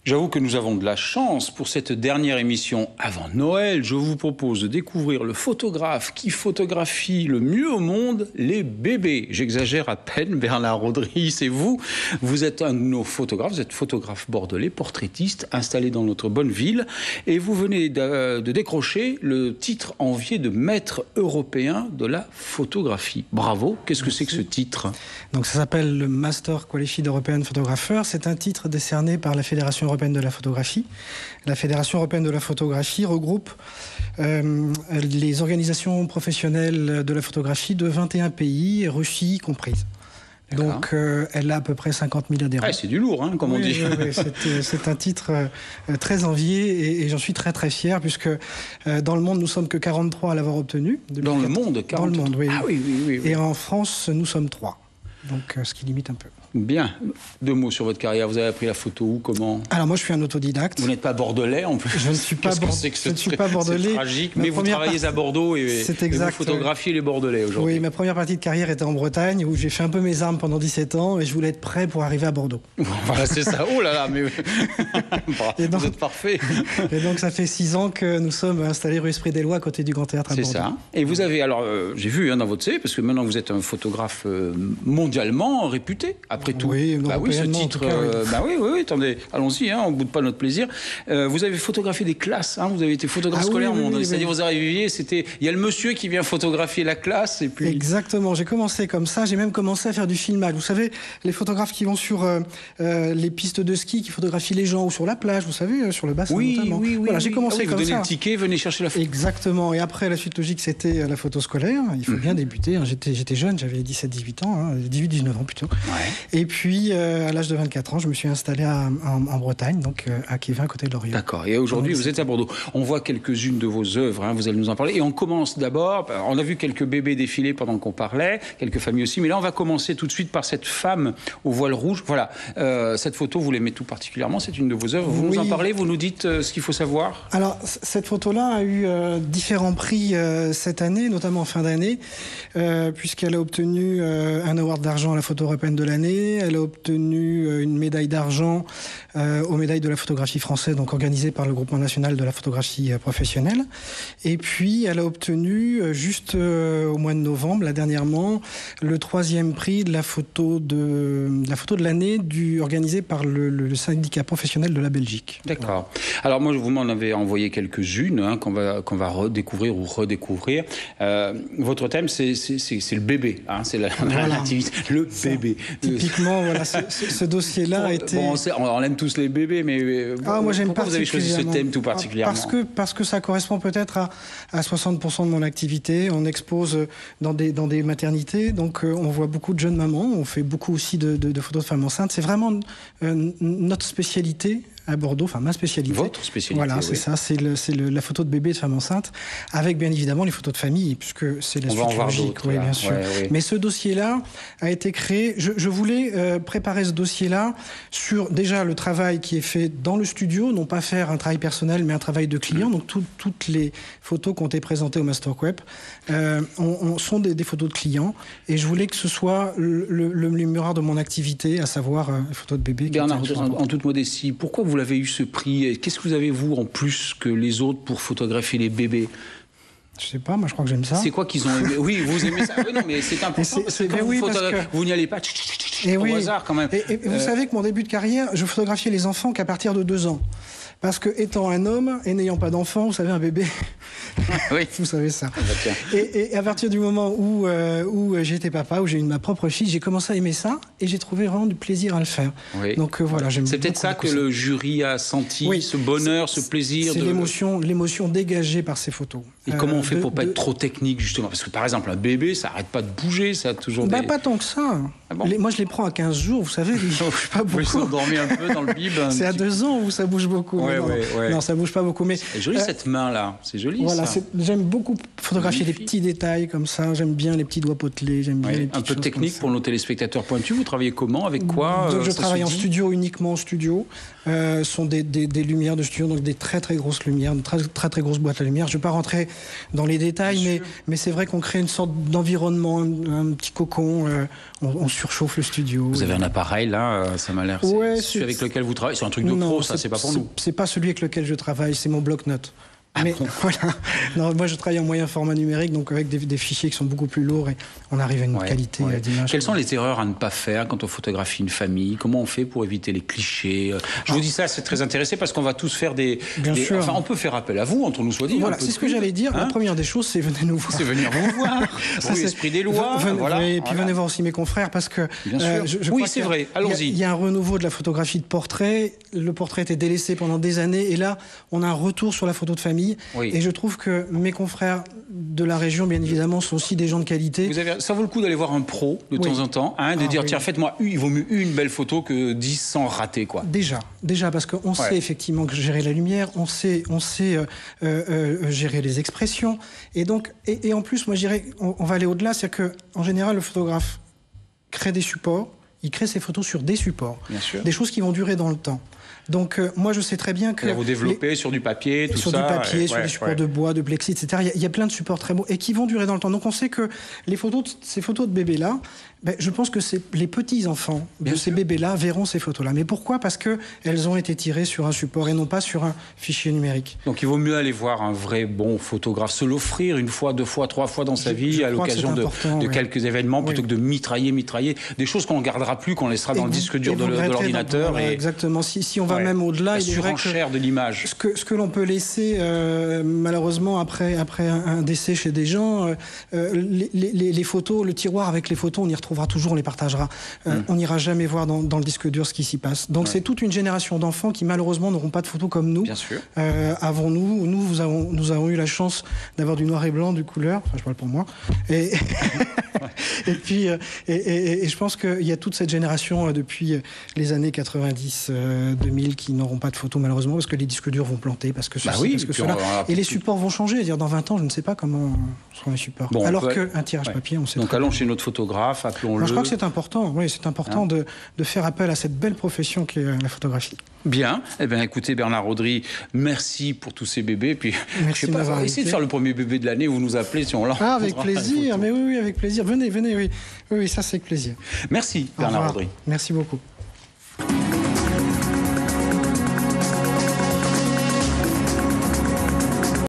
J'avoue que nous avons de la chance pour cette dernière émission avant Noël. Je vous propose de découvrir le photographe qui photographie le mieux au monde, les bébés. J'exagère à peine, Bernard Rodry, c'est vous. Vous êtes un de nos photographes, vous êtes photographe bordelais, portraitiste, installé dans notre bonne ville. Et vous venez de décrocher le titre envié de maître européen de la photographie. Bravo, qu'est-ce que c'est que ce titre? Donc ça s'appelle le Master Qualified European Photographer. C'est un titre décerné par la Fédération européenne de la photographie. La Fédération européenne de la photographie regroupe les organisations professionnelles de la photographie de 21 pays, Russie comprise. Donc elle a à peu près 50 000 adhérents. Ah, c'est du lourd, hein, comme on dit. Oui, c'est un titre très envié et j'en suis très très fier puisque dans le monde nous sommes que 43 à l'avoir obtenu. Dans le monde, 43. Dans le monde, oui. Ah oui. Et en France nous sommes 3. Donc ce qui limite un peu. Bien. 2 mots sur votre carrière. Vous avez appris la photo où, comment? Alors moi je suis un autodidacte. Vous n'êtes pas bordelais en plus. Je ne suis pas, bordelais. C'est tragique. Mais vous travaillez à Bordeaux et vous photographiez les Bordelais aujourd'hui. Oui, ma première partie de carrière était en Bretagne où j'ai fait un peu mes armes pendant 17 ans et je voulais être prêt pour arriver à Bordeaux. Voilà, c'est ça. Oh là là, mais vous êtes parfait. Et donc ça fait 6 ans que nous sommes installés rue Esprit-des-Lois à côté du Grand Théâtre à Bordeaux. C'est ça. Et vous avez, alors j'ai vu dans votre CV, parce que maintenant vous êtes un photographe mondialement réputé. Après tout, oui, ce titre, oui, attendez, allons-y, on ne boude pas notre plaisir. Vous avez photographié des classes, vous avez été photographe scolaire, c'est-à-dire vous arriviez, il y a le monsieur qui vient photographier la classe et puis... Exactement, j'ai commencé comme ça, j'ai même commencé à faire du filmage. Vous savez, les photographes qui vont sur les pistes de ski, qui photographient les gens, ou sur la plage, vous savez, sur le bassin notamment. Voilà, j'ai commencé comme ça. Vous donnez le ticket, venez chercher la photo. Exactement, et après la suite logique c'était la photo scolaire, il faut bien débuter, j'étais jeune, j'avais 17-18 ans, 18-19 ans plutôt. Ouais. Et puis, à l'âge de 24 ans, je me suis installé en Bretagne, donc à Kévin, à côté de Lorient. D'accord. Et aujourd'hui, vous êtes à Bordeaux. On voit quelques-unes de vos œuvres, vous allez nous en parler. Et on commence d'abord, on a vu quelques bébés défiler pendant qu'on parlait, quelques familles aussi, mais là, on va commencer tout de suite par cette femme au voile rouge. Voilà, cette photo, vous l'aimez tout particulièrement, c'est une de vos œuvres. Vous nous en parlez, vous nous dites ce qu'il faut savoir? Alors, cette photo-là a eu différents prix cette année, notamment en fin d'année, puisqu'elle a obtenu un award d'argent à la photo européenne de l'année. Elle a obtenu une médaille d'argent aux médailles de la photographie française, donc organisée par le Groupement national de la photographie professionnelle. Et puis, elle a obtenu, juste au mois de novembre, là dernièrement, le 3e prix de la photo de l'année organisée par le syndicat professionnel de la Belgique. D'accord. Alors moi, vous m'en avez envoyé quelques-unes qu'on va redécouvrir ou redécouvrir. Votre thème, c'est le bébé, c'est l'activité, le bébé. Typiquement, voilà, ce dossier-là a été... Bon, on aime tous les bébés, mais moi, j'aime pourquoi vous avez choisi ce thème tout particulièrement? Parce que ça correspond peut-être à 60% de mon activité. On expose dans des maternités, donc on voit beaucoup de jeunes mamans, on fait beaucoup aussi de photos de femmes enceintes. C'est vraiment notre spécialité à Bordeaux, enfin ma spécialité. Votre spécialité. Voilà, c'est ça, c'est la photo de bébé et de femme enceinte, avec bien évidemment les photos de famille, puisque c'est la suite logique, oui, bien sûr. Ouais. Mais ce dossier-là a été créé, je voulais préparer ce dossier-là sur déjà le travail qui est fait dans le studio, non pas faire un travail personnel, mais un travail de client. Donc toutes les photos qui ont été présentées au Master Web sont des photos de clients, et je voulais que ce soit le miroir de mon activité, à savoir les photos de bébé. Bernard, en toute modestie, pourquoi vous l'avez eu ce prix? Qu'est-ce que vous avez, vous, en plus que les autres pour photographier les bébés? Je sais pas, moi je crois que j'aime ça. C'est quoi qu'ils ont aimé? Oui, vous aimez ça. Oui, non, mais c'est important parce que vous n'y allez pas au hasard quand même. Et vous savez que mon début de carrière, je photographiais les enfants qu'à partir de 2 ans. Parce que, étant un homme et n'ayant pas d'enfant, vous savez, un bébé, oui. Vous savez ça. Et à partir du moment où j'étais papa, où j'ai eu ma propre fille, j'ai commencé à aimer ça et j'ai trouvé vraiment du plaisir à le faire. Oui. Donc voilà, j'aime. C'est peut-être ça que le jury a senti, ce bonheur, ce plaisir. C'est l'émotion dégagée par ces photos. Et comment on fait pour pas être trop technique, justement? Parce que par exemple, un bébé, ça arrête pas de bouger, ça a toujours des... Pas tant que ça. Ah bon? Moi, je les prends à 15 jours, vous savez, ils ne bougent pas beaucoup. Ils sont dormis un peu dans le bib. C'est à 2 ans où ça bouge beaucoup. Non, ça bouge pas beaucoup. Mais c'est joli cette main-là, c'est joli. Voilà, ça. J'aime beaucoup photographier les petits détails comme ça. J'aime bien les petits doigts potelés. J'aime bien les un peu technique pour nos téléspectateurs pointus. Vous travaillez comment? Avec quoi? Donc, je travaille en studio, uniquement en studio. Sont des lumières de studio, donc des très très grosses lumières, de très très grosses boîtes à lumière. Je ne vais pas rentrer dans les détails, mais c'est vrai qu'on crée une sorte d'environnement, un petit cocon. On surchauffe le studio. Vous avez un appareil là, ça m'a l'air. Ouais, c'est celui avec lequel vous travaillez. C'est un truc de pro, ça, c'est pas pour nous. C'est pas celui avec lequel je travaille, c'est mon bloc-notes. Mais bon. voilà, non, moi je travaille en moyen format numérique, donc avec des fichiers qui sont beaucoup plus lourds et on arrive à une qualité d'image. Quelles sont les erreurs à ne pas faire quand on photographie une famille? Comment on fait pour éviter les clichés? Je vous dis ça, c'est très intéressé parce qu'on va tous faire Bien sûr. Enfin, on peut faire appel à vous, entre nous soit dit. Voilà, c'est ce que j'allais dire. La première des choses, c'est venez nous voir. C'est venir vous voir. Ça, c'est l'esprit des lois. Et puis venez voir aussi mes confrères parce que. Bien sûr. Oui, c'est vrai. Allons-y. Il y a un renouveau de la photographie de portrait. Le portrait était délaissé pendant des années et là, on a un retour sur la photo de famille. Oui. Et je trouve que mes confrères de la région, bien évidemment, sont aussi des gens de qualité. Ça vaut le coup d'aller voir un pro de temps en temps, de dire tiens, faites-moi il vaut mieux une belle photo que 10 sans rater, quoi. Déjà parce qu'on sait effectivement gérer la lumière, on sait gérer les expressions, et donc et en plus, moi je dirais, on va aller au-delà, c'est que en général le photographe crée des supports, il crée ses photos sur des supports, des choses qui vont durer dans le temps. Donc moi je sais très bien que vous développez sur du papier, tout ça, sur du papier, sur des supports de bois, de plexi, etc. Il y a plein de supports très beaux et qui vont durer dans le temps. Donc on sait que ces photos de bébés là, je pense que les petits enfants de ces bébés là verront ces photos là. Mais pourquoi? Parce que elles ont été tirées sur un support et non pas sur un fichier numérique. Donc il vaut mieux aller voir un vrai bon photographe, se l'offrir une fois, 2 fois, 3 fois dans sa vie à l'occasion de quelques événements plutôt que de mitrailler des choses qu'on ne gardera plus, qu'on laissera dans le disque dur de l'ordinateur. Voilà, exactement. Si on va même au-delà, il est vrai que de l'image. Ce que l'on peut laisser, malheureusement, après un décès chez des gens, les photos, le tiroir avec les photos, on y retrouvera toujours, on les partagera. On n'ira jamais voir dans le disque dur ce qui s'y passe. Donc c'est toute une génération d'enfants qui malheureusement n'auront pas de photos comme nous. Bien sûr. Nous avons eu la chance d'avoir du noir et blanc, du couleur. Enfin, je parle pour moi. Et puis, je pense qu'il y a toute cette génération depuis les années 90, 2000 qui n'auront pas de photos malheureusement parce que les disques durs vont planter, parce que cela. Et les supports vont changer. C'est-à-dire dans 20 ans, je ne sais pas comment seront les supports. Alors qu'un tirage papier, on sait. Donc allons chez notre photographe, appelons-le. Je crois que c'est important. Oui, c'est important de faire appel à cette belle profession qu'est la photographie. Bien. Eh bien, écoutez, Bernard Rodry, merci pour tous ces bébés. Puis, merci de m'avoir invité. Essayez de faire le premier bébé de l'année. Vous nous appelez si on l'a. Avec plaisir. Mais oui, avec plaisir. Venez. Oui, ça c'est avec plaisir. Merci, Bernard Rodry. Merci beaucoup.